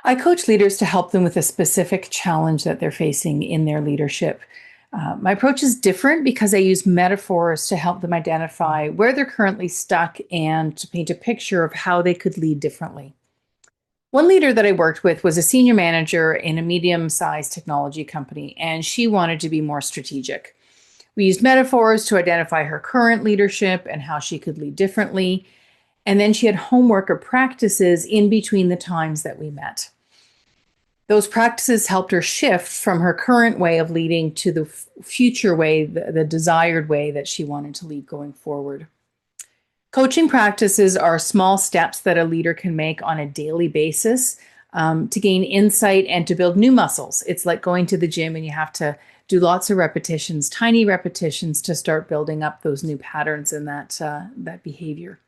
I coach leaders to help them with a specific challenge that they're facing in their leadership. My approach is different because I use metaphors to help them identify where they're currently stuck and to paint a picture of how they could lead differently. One leader that I worked with was a senior manager in a medium-sized technology company, and she wanted to be more strategic. We used metaphors to identify her current leadership and how she could lead differently. And then she had homework or practices in between the times that we met. Those practices helped her shift from her current way of leading to the future way, the desired way that she wanted to lead going forward. Coaching practices are small steps that a leader can make on a daily basis to gain insight and to build new muscles. It's like going to the gym and you have to do lots of repetitions, tiny repetitions to start building up those new patterns and that behavior.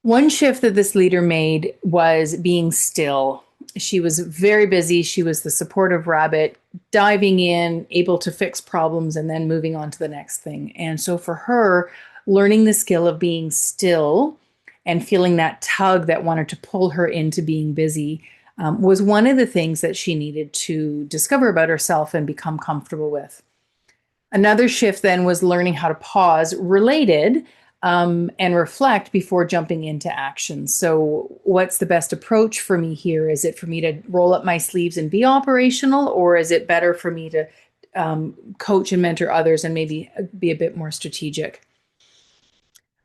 One shift that this leader made was being still. She was very busy. She was the supportive rabbit, diving in, able to fix problems, and then moving on to the next thing. And so for her, learning the skill of being still and feeling that tug that wanted to pull her into being busy was one of the things that she needed to discover about herself and become comfortable with. Another shift then was learning how to pause, related, and reflect before jumping into action. So what's the best approach for me here? Is it for me to roll up my sleeves and be operational, or is it better for me to coach and mentor others and maybe be a bit more strategic?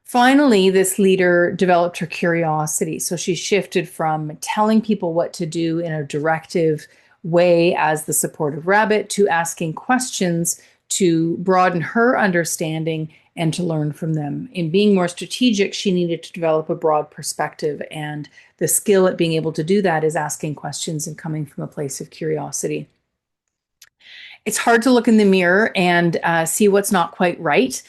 Finally, this leader developed her curiosity. So she shifted from telling people what to do in a directive way as the supportive rabbit to asking questions to broaden her understanding and to learn from them. In being more strategic, she needed to develop a broad perspective, and the skill at being able to do that is asking questions and coming from a place of curiosity. It's hard to look in the mirror and see what's not quite right.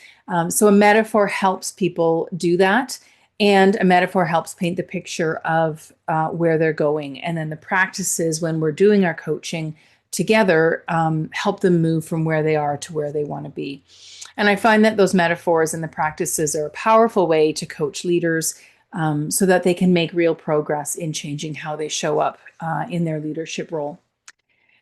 So a metaphor helps people do that, and a metaphor helps paint the picture of where they're going. And then the practices when we're doing our coaching together help them move from where they are to where they want to be. And I find that those metaphors and the practices are a powerful way to coach leaders so that they can make real progress in changing how they show up in their leadership role.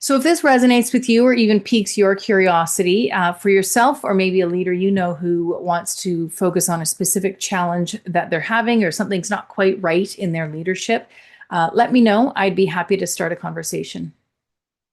So if this resonates with you or even piques your curiosity for yourself, or maybe a leader you know who wants to focus on a specific challenge that they're having or something's not quite right in their leadership, let me know. I'd be happy to start a conversation.